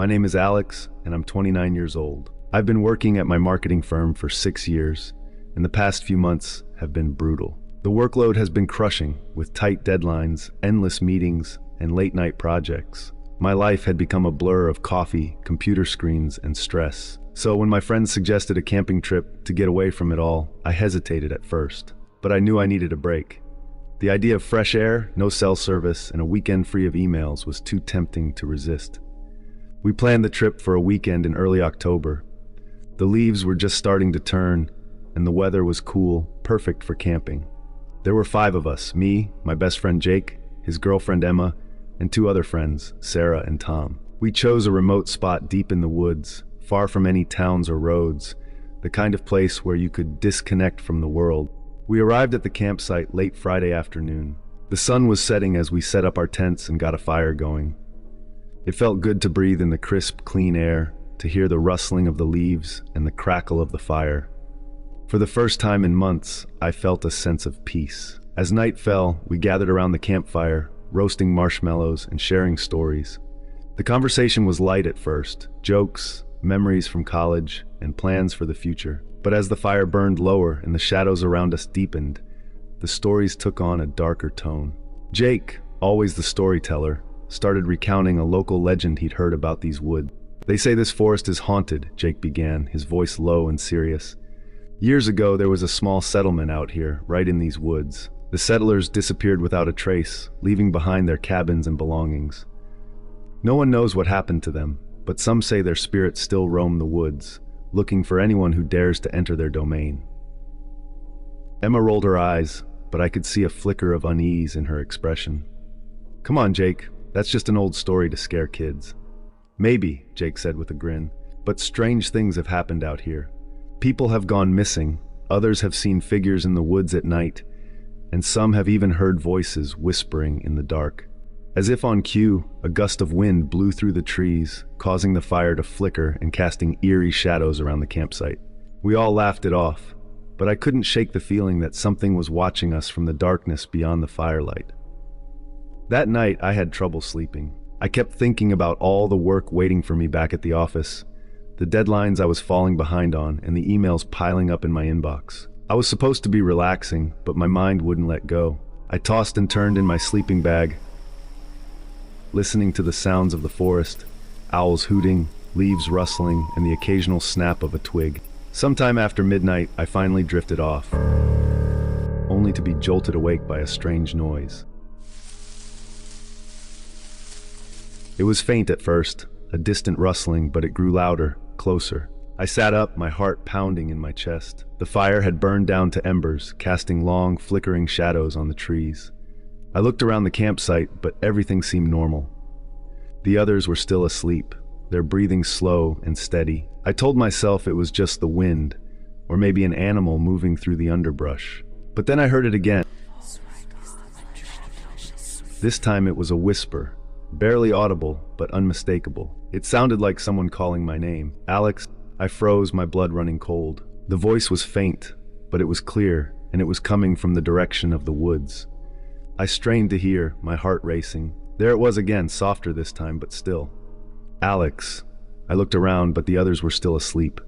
My name is Alex, and I'm 29 years old. I've been working at my marketing firm for 6 years, and the past few months have been brutal. The workload has been crushing, with tight deadlines, endless meetings, and late-night projects. My life had become a blur of coffee, computer screens, and stress. So when my friends suggested a camping trip to get away from it all, I hesitated at first. But I knew I needed a break. The idea of fresh air, no cell service, and a weekend free of emails was too tempting to resist. We planned the trip for a weekend in early October. The leaves were just starting to turn, and the weather was cool, perfect for camping. There were 5 of us, me, my best friend Jake, his girlfriend Emma, and 2 other friends, Sarah and Tom. We chose a remote spot deep in the woods, far from any towns or roads, the kind of place where you could disconnect from the world. We arrived at the campsite late Friday afternoon. The sun was setting as we set up our tents and got a fire going. It felt good to breathe in the crisp, clean air, to hear the rustling of the leaves and the crackle of the fire. For the first time in months, I felt a sense of peace. As night fell, we gathered around the campfire, roasting marshmallows and sharing stories. The conversation was light at first, jokes, memories from college, and plans for the future. But as the fire burned lower and the shadows around us deepened, the stories took on a darker tone. Jake, always the storyteller, started recounting a local legend he'd heard about these woods. "They say this forest is haunted," Jake began, his voice low and serious. "Years ago, there was a small settlement out here, right in these woods. The settlers disappeared without a trace, leaving behind their cabins and belongings. No one knows what happened to them, but some say their spirits still roam the woods, looking for anyone who dares to enter their domain." Emma rolled her eyes, but I could see a flicker of unease in her expression. "Come on, Jake, that's just an old story to scare kids." "Maybe," Jake said with a grin, "but strange things have happened out here. People have gone missing, others have seen figures in the woods at night, and some have even heard voices whispering in the dark." As if on cue, a gust of wind blew through the trees, causing the fire to flicker and casting eerie shadows around the campsite. We all laughed it off, but I couldn't shake the feeling that something was watching us from the darkness beyond the firelight. That night, I had trouble sleeping. I kept thinking about all the work waiting for me back at the office, the deadlines I was falling behind on, and the emails piling up in my inbox. I was supposed to be relaxing, but my mind wouldn't let go. I tossed and turned in my sleeping bag, listening to the sounds of the forest, owls hooting, leaves rustling, and the occasional snap of a twig. Sometime after midnight, I finally drifted off, only to be jolted awake by a strange noise. It was faint at first, a distant rustling, but it grew louder, closer. I sat up, my heart pounding in my chest. The fire had burned down to embers, casting long, flickering shadows on the trees. I looked around the campsite, but everything seemed normal. The others were still asleep, their breathing slow and steady. I told myself it was just the wind, or maybe an animal moving through the underbrush. But then I heard it again. This time it was a whisper, barely audible, but unmistakable. It sounded like someone calling my name. "Alex." I froze, my blood running cold. The voice was faint, but it was clear, and it was coming from the direction of the woods. I strained to hear, my heart racing. There it was again, softer this time, but still. "Alex." I looked around, but the others were still asleep.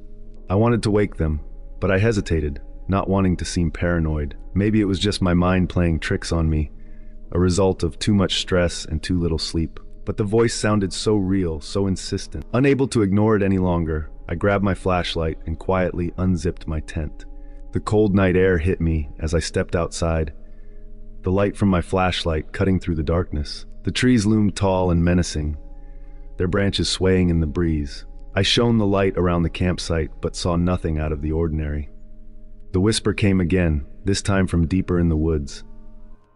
I wanted to wake them, but I hesitated, not wanting to seem paranoid. Maybe it was just my mind playing tricks on me, a result of too much stress and too little sleep. But the voice sounded so real, so insistent. Unable to ignore it any longer, I grabbed my flashlight and quietly unzipped my tent. The cold night air hit me as I stepped outside, the light from my flashlight cutting through the darkness. The trees loomed tall and menacing, their branches swaying in the breeze. I shone the light around the campsite, but saw nothing out of the ordinary. The whisper came again, this time from deeper in the woods.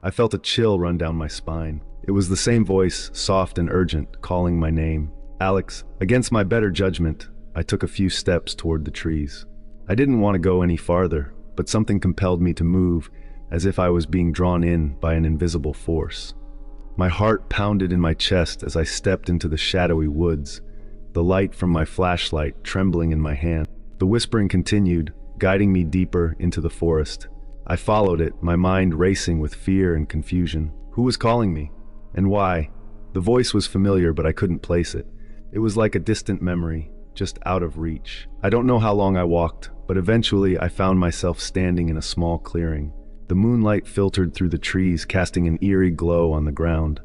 I felt a chill run down my spine. It was the same voice, soft and urgent, calling my name. "Alex." Against my better judgment, I took a few steps toward the trees. I didn't want to go any farther, but something compelled me to move, as if I was being drawn in by an invisible force. My heart pounded in my chest as I stepped into the shadowy woods, the light from my flashlight trembling in my hand. The whispering continued, guiding me deeper into the forest. I followed it, my mind racing with fear and confusion. Who was calling me? And why? The voice was familiar, but I couldn't place it. It was like a distant memory, just out of reach. I don't know how long I walked, but eventually I found myself standing in a small clearing. The moonlight filtered through the trees, casting an eerie glow on the ground.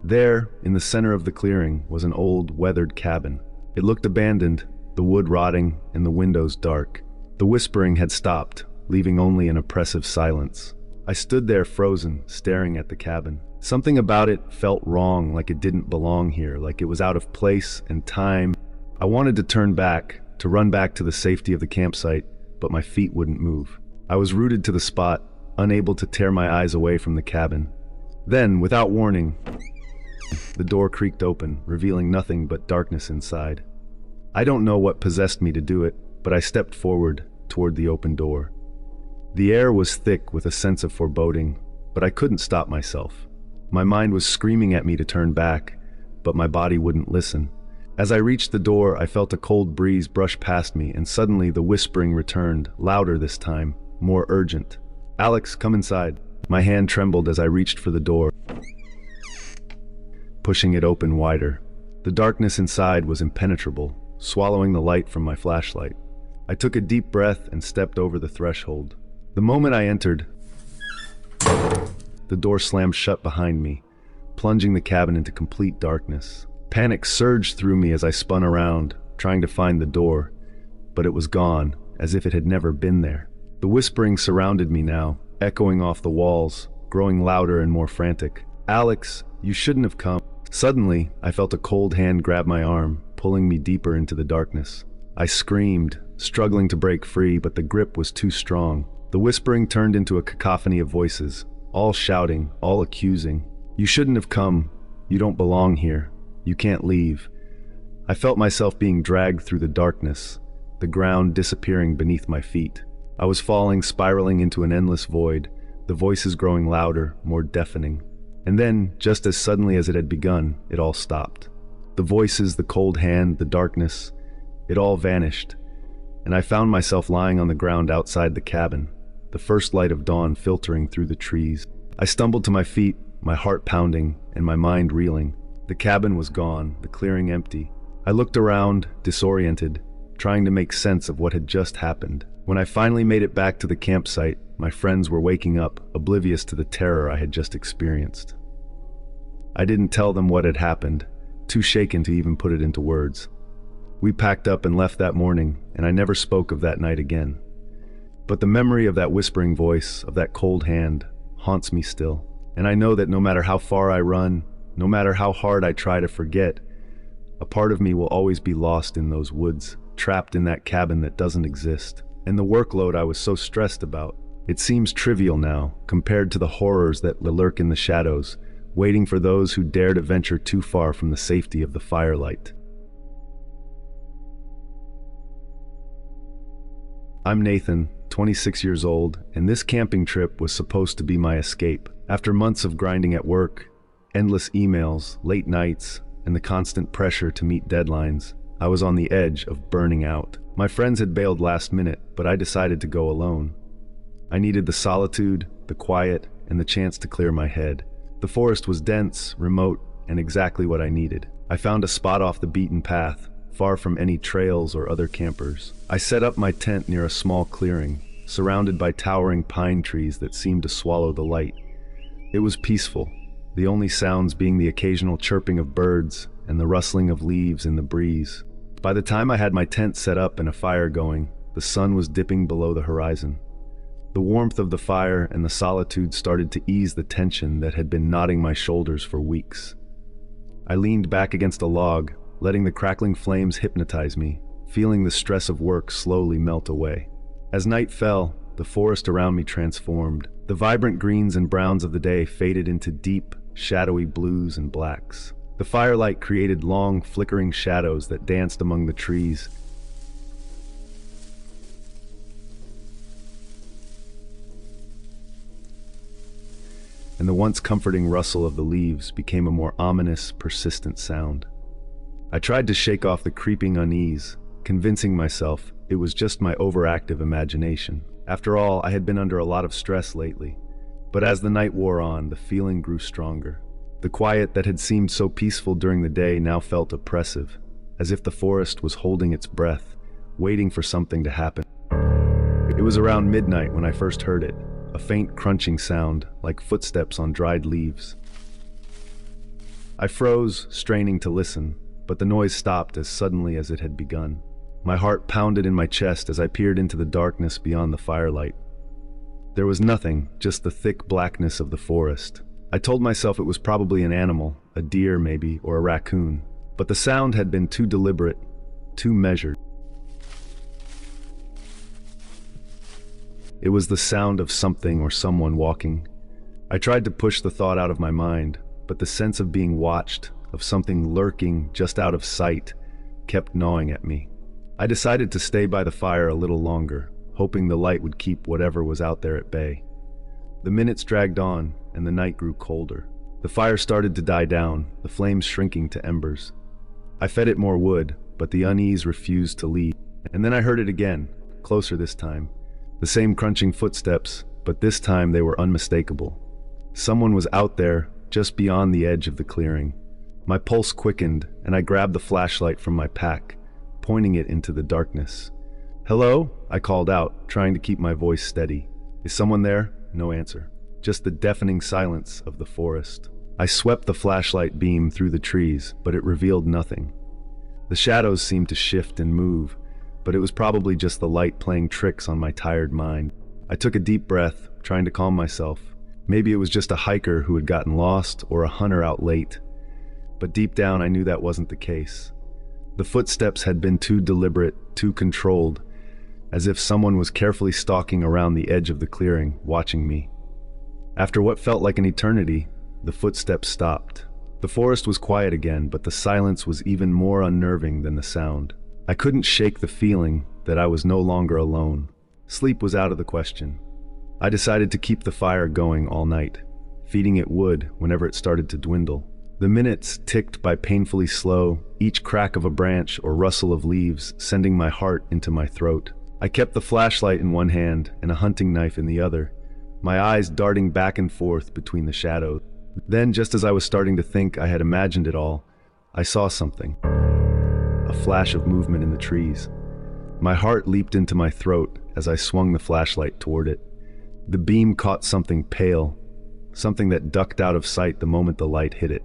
There, in the center of the clearing, was an old, weathered cabin. It looked abandoned, the wood rotting and the windows dark. The whispering had stopped, leaving only an oppressive silence. I stood there frozen, staring at the cabin. Something about it felt wrong, like it didn't belong here, like it was out of place and time. I wanted to turn back, to run back to the safety of the campsite, but my feet wouldn't move. I was rooted to the spot, unable to tear my eyes away from the cabin. Then, without warning, the door creaked open, revealing nothing but darkness inside. I don't know what possessed me to do it, but I stepped forward toward the open door. The air was thick with a sense of foreboding, but I couldn't stop myself. My mind was screaming at me to turn back, but my body wouldn't listen. As I reached the door, I felt a cold breeze brush past me, and suddenly the whispering returned, louder this time, more urgent. "Alex, come inside." My hand trembled as I reached for the door, pushing it open wider. The darkness inside was impenetrable, swallowing the light from my flashlight. I took a deep breath and stepped over the threshold. The moment I entered, the door slammed shut behind me, plunging the cabin into complete darkness. Panic surged through me as I spun around, trying to find the door, but it was gone, as if it had never been there. The whispering surrounded me now, echoing off the walls, growing louder and more frantic. "Alex, you shouldn't have come." Suddenly, I felt a cold hand grab my arm, pulling me deeper into the darkness. I screamed, struggling to break free, but the grip was too strong. The whispering turned into a cacophony of voices, all shouting, all accusing. "You shouldn't have come. You don't belong here. You can't leave." I felt myself being dragged through the darkness, the ground disappearing beneath my feet. I was falling, spiraling into an endless void, the voices growing louder, more deafening. And then, just as suddenly as it had begun, it all stopped. The voices, the cold hand, the darkness, it all vanished, and I found myself lying on the ground outside the cabin, the first light of dawn filtering through the trees. I stumbled to my feet, my heart pounding and my mind reeling. The cabin was gone, the clearing empty. I looked around, disoriented, trying to make sense of what had just happened. When I finally made it back to the campsite, my friends were waking up, oblivious to the terror I had just experienced. I didn't tell them what had happened, too shaken to even put it into words. We packed up and left that morning, and I never spoke of that night again. But the memory of that whispering voice, of that cold hand, haunts me still. And I know that no matter how far I run, no matter how hard I try to forget, a part of me will always be lost in those woods, trapped in that cabin that doesn't exist. And the workload I was so stressed about, it seems trivial now, compared to the horrors that lurk in the shadows, waiting for those who dare to venture too far from the safety of the firelight. I'm Nathan, 26 years old, and this camping trip was supposed to be my escape. After months of grinding at work, endless emails, late nights, and the constant pressure to meet deadlines, I was on the edge of burning out. My friends had bailed last minute, but I decided to go alone. I needed the solitude, the quiet, and the chance to clear my head. The forest was dense, remote, and exactly what I needed. I found a spot off the beaten path, far from any trails or other campers. I set up my tent near a small clearing, surrounded by towering pine trees that seemed to swallow the light. It was peaceful, the only sounds being the occasional chirping of birds and the rustling of leaves in the breeze. By the time I had my tent set up and a fire going, the sun was dipping below the horizon. The warmth of the fire and the solitude started to ease the tension that had been knotting my shoulders for weeks. I leaned back against a log, letting the crackling flames hypnotize me, feeling the stress of work slowly melt away. As night fell, the forest around me transformed. The vibrant greens and browns of the day faded into deep, shadowy blues and blacks. The firelight created long, flickering shadows that danced among the trees. And the once comforting rustle of the leaves became a more ominous, persistent sound. I tried to shake off the creeping unease, convincing myself it was just my overactive imagination. After all, I had been under a lot of stress lately. But as the night wore on, the feeling grew stronger. The quiet that had seemed so peaceful during the day now felt oppressive. as if the forest was holding its breath, waiting for something to happen. It was around midnight when I first heard it, a faint crunching sound, like footsteps on dried leaves. I froze, straining to listen, but the noise stopped as suddenly as it had begun. My heart pounded in my chest as I peered into the darkness beyond the firelight. There was nothing, just the thick blackness of the forest. I told myself it was probably an animal, a deer maybe, or a raccoon. But the sound had been too deliberate, too measured. It was the sound of something or someone walking. I tried to push the thought out of my mind, but the sense of being watched, of something lurking just out of sight, kept gnawing at me. I decided to stay by the fire a little longer, hoping the light would keep whatever was out there at bay. The minutes dragged on, and the night grew colder. The fire started to die down, the flames shrinking to embers. I fed it more wood, but the unease refused to leave. And then I heard it again, closer this time. The same crunching footsteps, but this time they were unmistakable. Someone was out there, just beyond the edge of the clearing. My pulse quickened, and I grabbed the flashlight from my pack, pointing it into the darkness. "Hello?" I called out, trying to keep my voice steady. "Is someone there?" No answer. Just the deafening silence of the forest. I swept the flashlight beam through the trees, but it revealed nothing. The shadows seemed to shift and move, but it was probably just the light playing tricks on my tired mind. I took a deep breath, trying to calm myself. Maybe it was just a hiker who had gotten lost or a hunter out late. But deep down I knew that wasn't the case. The footsteps had been too deliberate, too controlled, as if someone was carefully stalking around the edge of the clearing, watching me. After what felt like an eternity, the footsteps stopped. The forest was quiet again, but the silence was even more unnerving than the sound. I couldn't shake the feeling that I was no longer alone. Sleep was out of the question. I decided to keep the fire going all night, feeding it wood whenever it started to dwindle. The minutes ticked by painfully slow, each crack of a branch or rustle of leaves sending my heart into my throat. I kept the flashlight in one hand and a hunting knife in the other, my eyes darting back and forth between the shadows. Then, just as I was starting to think I had imagined it all, I saw something. A flash of movement in the trees. My heart leaped into my throat as I swung the flashlight toward it. The beam caught something pale, something that ducked out of sight the moment the light hit it.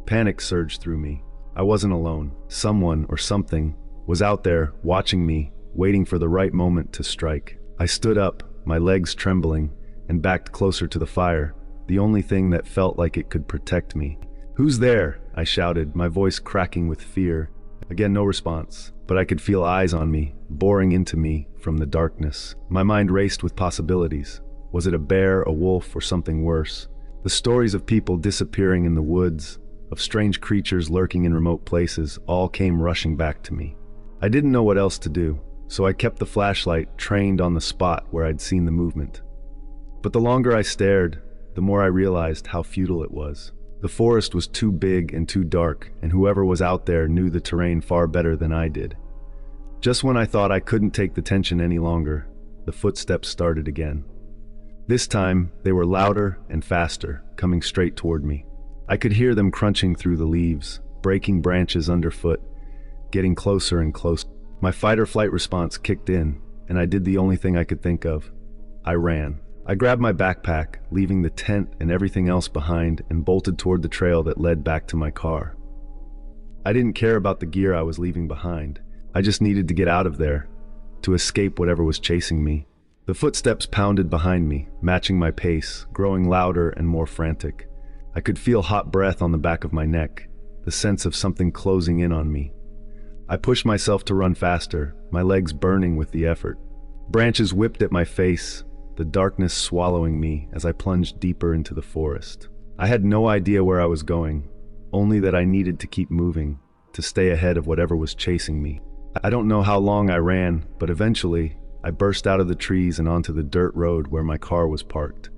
Panic surged through me. I wasn't alone. Someone or something was out there, watching me, waiting for the right moment to strike. I stood up, my legs trembling, and backed closer to the fire, the only thing that felt like it could protect me. "Who's there?" I shouted, my voice cracking with fear. Again, no response, but I could feel eyes on me, boring into me from the darkness. My mind raced with possibilities. Was it a bear, a wolf, or something worse? The stories of people disappearing in the woods, of strange creatures lurking in remote places, all came rushing back to me. I didn't know what else to do, so I kept the flashlight trained on the spot where I'd seen the movement. But the longer I stared, the more I realized how futile it was. The forest was too big and too dark, and whoever was out there knew the terrain far better than I did. Just when I thought I couldn't take the tension any longer, the footsteps started again. This time, they were louder and faster, coming straight toward me. I could hear them crunching through the leaves, breaking branches underfoot, getting closer and closer. My fight-or-flight response kicked in, and I did the only thing I could think of. I ran. I grabbed my backpack, leaving the tent and everything else behind, and bolted toward the trail that led back to my car. I didn't care about the gear I was leaving behind. I just needed to get out of there, to escape whatever was chasing me. The footsteps pounded behind me, matching my pace, growing louder and more frantic. I could feel hot breath on the back of my neck, the sense of something closing in on me. I pushed myself to run faster, my legs burning with the effort. Branches whipped at my face, the darkness swallowing me as I plunged deeper into the forest. I had no idea where I was going, only that I needed to keep moving, to stay ahead of whatever was chasing me. I don't know how long I ran, but eventually, I burst out of the trees and onto the dirt road where my car was parked.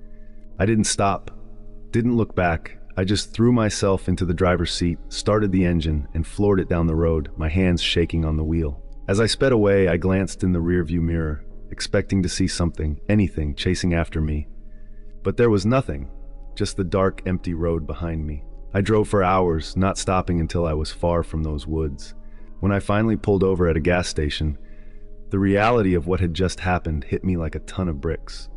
I didn't stop, didn't look back. I just threw myself into the driver's seat, started the engine, and floored it down the road, my hands shaking on the wheel. As I sped away, I glanced in the rearview mirror, expecting to see something, anything, chasing after me. But there was nothing, just the dark, empty road behind me. I drove for hours, not stopping until I was far from those woods. When I finally pulled over at a gas station, the reality of what had just happened hit me like a ton of bricks.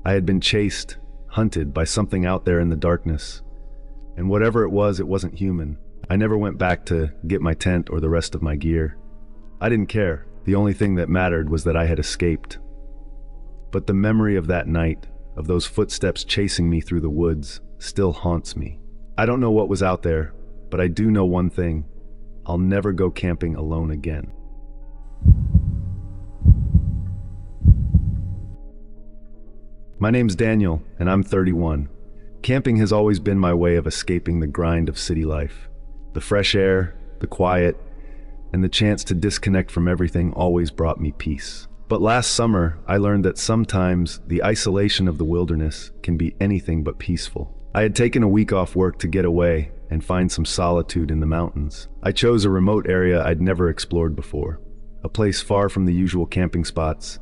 I had been chased, hunted by something out there in the darkness. And whatever it wasn't human. I never went back to get my tent or the rest of my gear. I didn't care. The only thing that mattered was that I had escaped. But the memory of that night, of those footsteps chasing me through the woods, still haunts me. I don't know what was out there, but I do know one thing. I'll never go camping alone again. My name's Daniel, and I'm 31. Camping has always been my way of escaping the grind of city life. The fresh air, the quiet, and the chance to disconnect from everything always brought me peace. But last summer, I learned that sometimes the isolation of the wilderness can be anything but peaceful. I had taken a week off work to get away and find some solitude in the mountains. I chose a remote area I'd never explored before, a place far from the usual camping spots,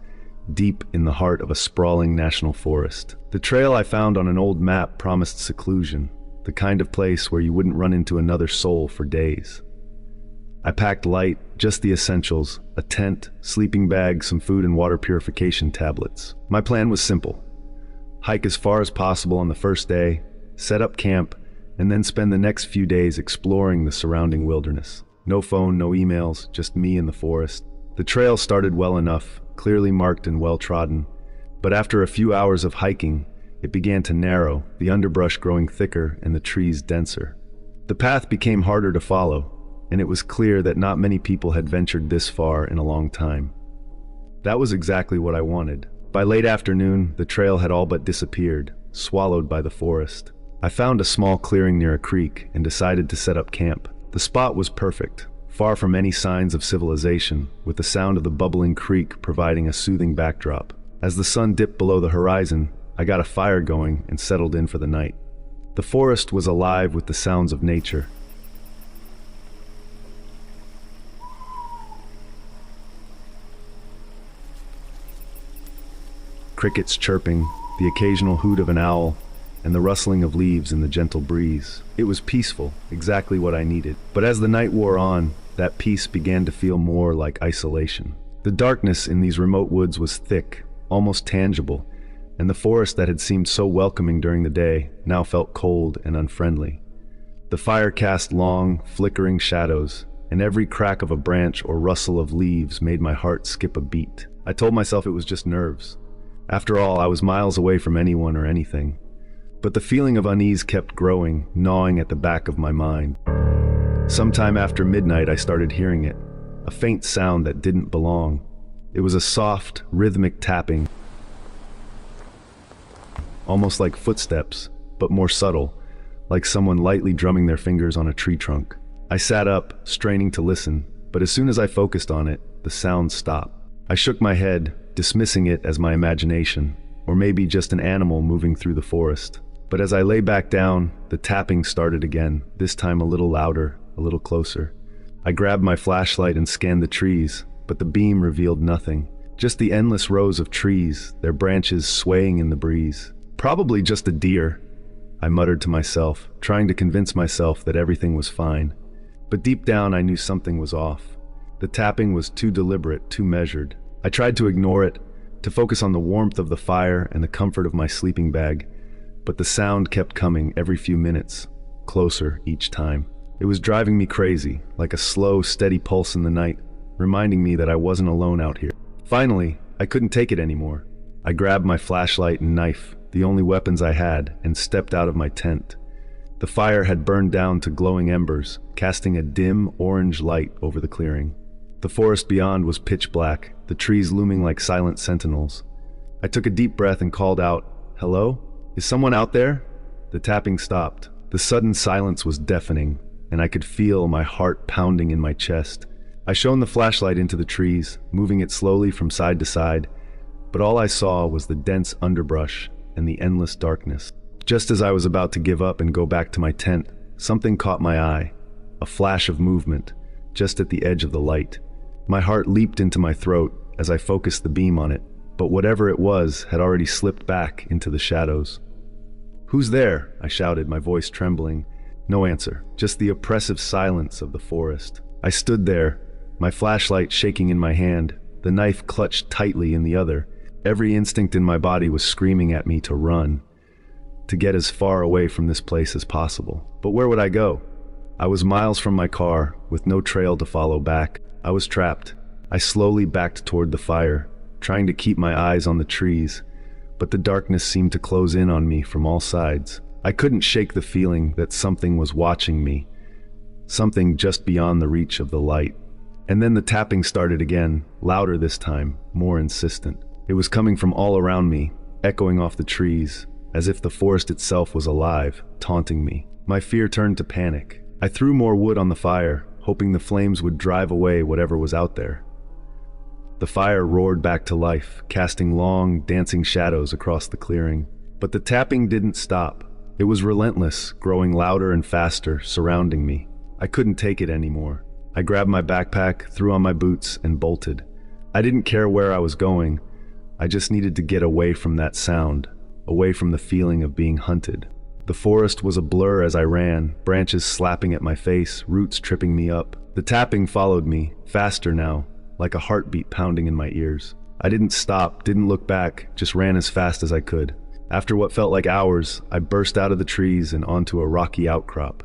deep in the heart of a sprawling national forest. The trail I found on an old map promised seclusion, the kind of place where you wouldn't run into another soul for days. I packed light, just the essentials, a tent, sleeping bag, some food, and water purification tablets. My plan was simple. Hike as far as possible on the first day, set up camp, and then spend the next few days exploring the surrounding wilderness. No phone, no emails, just me and the forest. The trail started well enough, clearly marked and well-trodden, but after a few hours of hiking, it began to narrow, the underbrush growing thicker and the trees denser. The path became harder to follow, and it was clear that not many people had ventured this far in a long time. That was exactly what I wanted. By late afternoon, the trail had all but disappeared, swallowed by the forest. I found a small clearing near a creek and decided to set up camp. The spot was perfect, far from any signs of civilization, with the sound of the bubbling creek providing a soothing backdrop. As the sun dipped below the horizon, I got a fire going and settled in for the night. The forest was alive with the sounds of nature. Crickets chirping, the occasional hoot of an owl, and the rustling of leaves in the gentle breeze. It was peaceful, exactly what I needed. But as the night wore on, that peace began to feel more like isolation. The darkness in these remote woods was thick, almost tangible, and the forest that had seemed so welcoming during the day now felt cold and unfriendly. The fire cast long, flickering shadows, and every crack of a branch or rustle of leaves made my heart skip a beat. I told myself it was just nerves. After all, I was miles away from anyone or anything. But the feeling of unease kept growing, gnawing at the back of my mind. Sometime after midnight, I started hearing it, a faint sound that didn't belong. It was a soft, rhythmic tapping, almost like footsteps, but more subtle, like someone lightly drumming their fingers on a tree trunk. I sat up, straining to listen, but as soon as I focused on it, the sound stopped. I shook my head, dismissing it as my imagination, or maybe just an animal moving through the forest. But as I lay back down, the tapping started again, this time a little louder, a little closer. I grabbed my flashlight and scanned the trees, but the beam revealed nothing. Just the endless rows of trees, their branches swaying in the breeze. Probably just a deer, I muttered to myself, trying to convince myself that everything was fine. But deep down I knew something was off. The tapping was too deliberate, too measured. I tried to ignore it, to focus on the warmth of the fire and the comfort of my sleeping bag, but the sound kept coming every few minutes, closer each time. It was driving me crazy, like a slow, steady pulse in the night, reminding me that I wasn't alone out here. Finally, I couldn't take it anymore. I grabbed my flashlight and knife, the only weapons I had, and stepped out of my tent. The fire had burned down to glowing embers, casting a dim, orange light over the clearing. The forest beyond was pitch black, the trees looming like silent sentinels. I took a deep breath and called out, "Hello? Is someone out there?" The tapping stopped. The sudden silence was deafening, and I could feel my heart pounding in my chest. I shone the flashlight into the trees, moving it slowly from side to side, but all I saw was the dense underbrush and the endless darkness. Just as I was about to give up and go back to my tent, something caught my eye, a flash of movement, just at the edge of the light. My heart leaped into my throat as I focused the beam on it, but whatever it was had already slipped back into the shadows. "Who's there?" I shouted, my voice trembling. No answer, just the oppressive silence of the forest. I stood there, my flashlight shaking in my hand, the knife clutched tightly in the other. Every instinct in my body was screaming at me to run, to get as far away from this place as possible. But where would I go? I was miles from my car, with no trail to follow back. I was trapped. I slowly backed toward the fire, trying to keep my eyes on the trees, but the darkness seemed to close in on me from all sides. I couldn't shake the feeling that something was watching me, something just beyond the reach of the light. And then the tapping started again, louder this time, more insistent. It was coming from all around me, echoing off the trees, as if the forest itself was alive, taunting me. My fear turned to panic. I threw more wood on the fire, hoping the flames would drive away whatever was out there. The fire roared back to life, casting long, dancing shadows across the clearing. But the tapping didn't stop. It was relentless, growing louder and faster, surrounding me. I couldn't take it anymore. I grabbed my backpack, threw on my boots, and bolted. I didn't care where I was going. I just needed to get away from that sound, away from the feeling of being hunted. The forest was a blur as I ran, branches slapping at my face, roots tripping me up. The tapping followed me, faster now, like a heartbeat pounding in my ears. I didn't stop, didn't look back, just ran as fast as I could. After what felt like hours, I burst out of the trees and onto a rocky outcrop.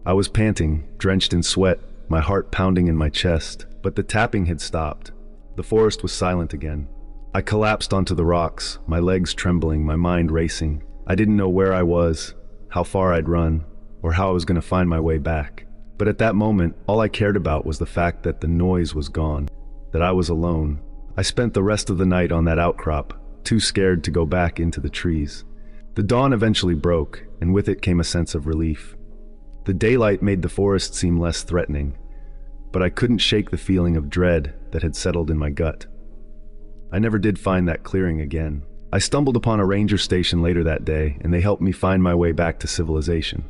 I was panting, drenched in sweat, my heart pounding in my chest, but the tapping had stopped. The forest was silent again. I collapsed onto the rocks, my legs trembling, my mind racing. I didn't know where I was, how far I'd run, or how I was going to find my way back. But at that moment, all I cared about was the fact that the noise was gone, that I was alone. I spent the rest of the night on that outcrop, too scared to go back into the trees. The dawn eventually broke, and with it came a sense of relief. The daylight made the forest seem less threatening, but I couldn't shake the feeling of dread that had settled in my gut. I never did find that clearing again. I stumbled upon a ranger station later that day, and they helped me find my way back to civilization.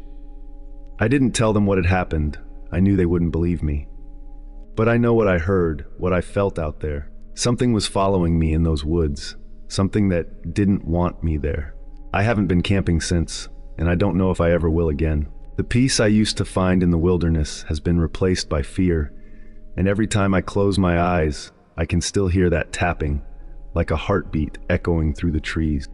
I didn't tell them what had happened. I knew they wouldn't believe me. But I know what I heard, what I felt out there. Something was following me in those woods, something that didn't want me there. I haven't been camping since, and I don't know if I ever will again. The peace I used to find in the wilderness has been replaced by fear, and every time I close my eyes, I can still hear that tapping, like a heartbeat echoing through the trees.